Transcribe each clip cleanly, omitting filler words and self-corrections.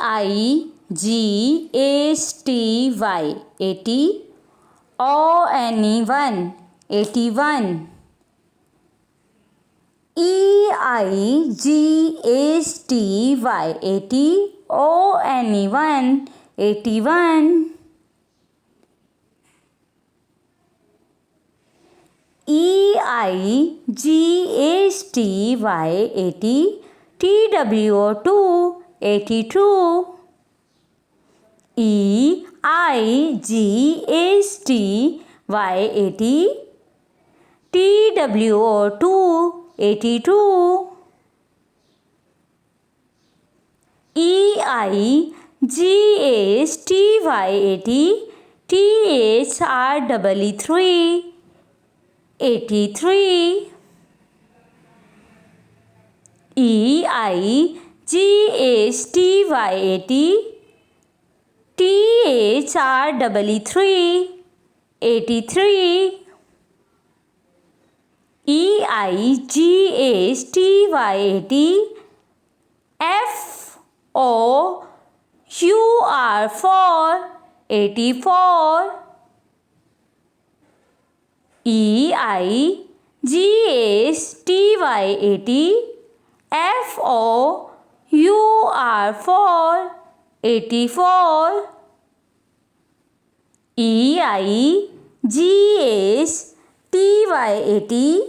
EIGSTY 80. ONE 81. EIGSTY 80. ONE 81. EIGSTY 80. TWO 82. EIGSTY 80. TWO 82. EIGSTY 80. THR 83. EIGSTY 80. THR 83. EIGSTY 80. FOUR 84. EIGSTY 80. FOUR 84. EIGSTY 80.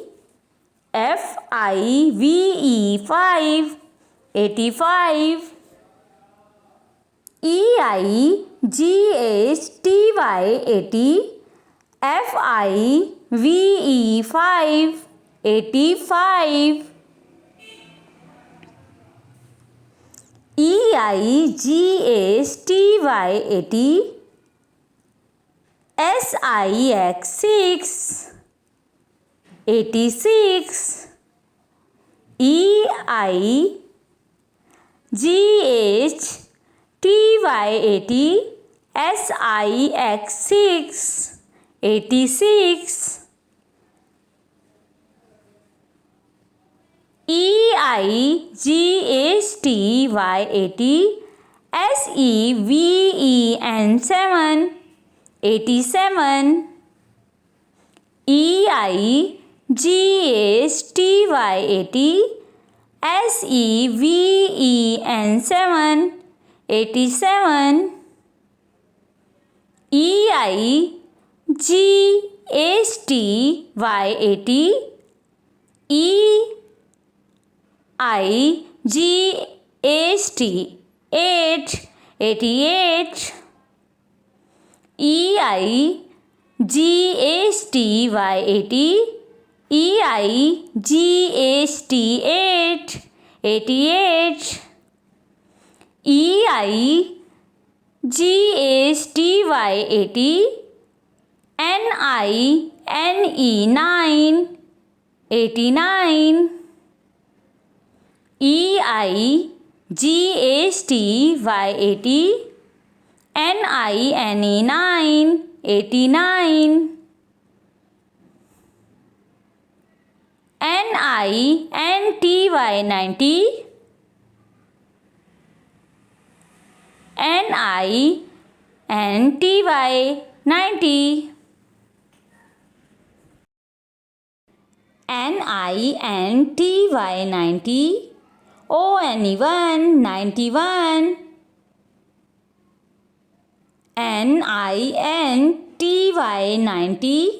FIVE 85. EIGSTY 80. FIVE 85. EIGSTY 80. SIX 86. EIGHTY 80. SIX 86. EIGSTY 80. SEVEN 87. EIGSTY 80. SEVEN 87. EIGSTY 80. EIGSTY 88. EIGSTY 80. EIGSTY 88. EIGSTY 80. NINE 89. EIGSTY 80. NINE 89. NINTY 90. NINTY 90. NINTY 90. ONE 91. NINTY 90.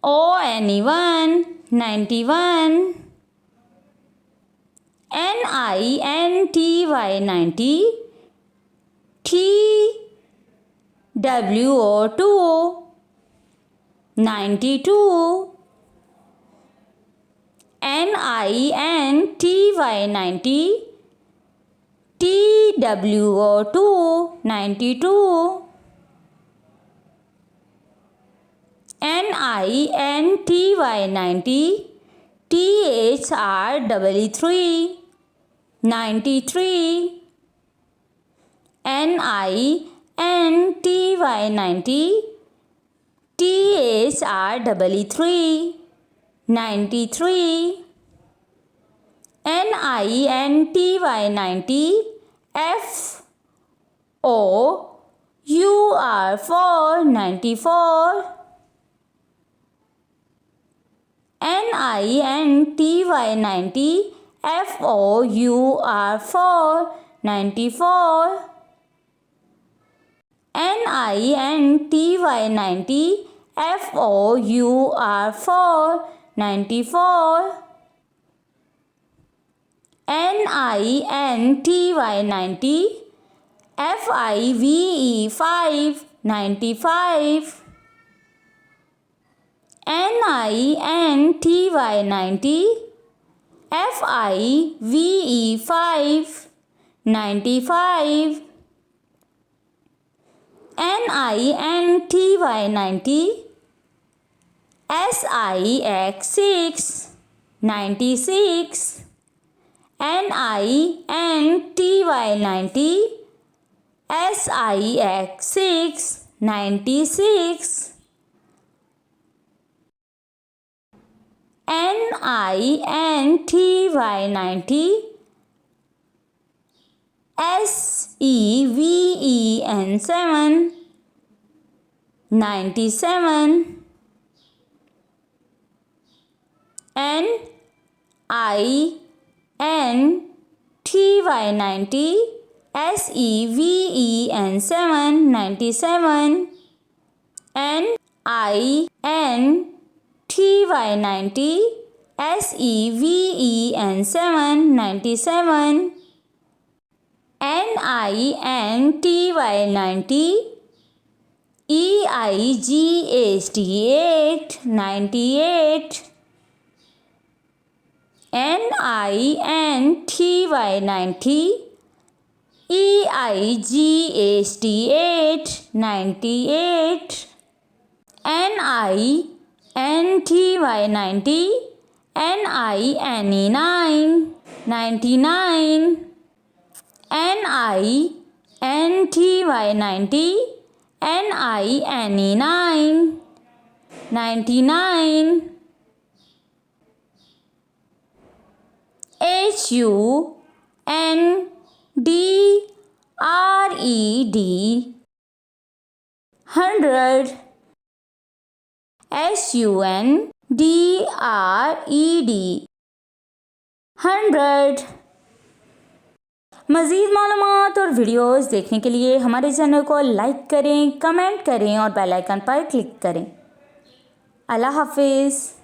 ONE 91. NINTY 90. TWO 92. NINTY 90. TWO 92. NINTY 90. THR 93. NINTY 90. THR 93. NINTY 90. FOUR for 94. NINTY 90. FOUR for 94. NINTY 90. FOUR for 94. NINTY 90. FIVE 5 95. NINTY 90. FIVE 5 95. NINTY 90. SIX 6 96. NINTY 90. SIX 6 96. NINTY 90. SEVEN 7 97. NINTY 90. SEVEN 7 97. NINTY 90. SEVEN 7 97. NINTY 90. EIGHT 8 98. NINTY 90. EIGHT 8 98. NINTY 90. NINE 9 99. NINTY 90. NINE 9 99. HUNDRED 100. SUNDRED 100. मज़ीद मालूमात और videos देखने के लिए हमारे channel को like करें, comment करें और बेल आइकन पर क्लिक करें। अल्लाह हाफिज़।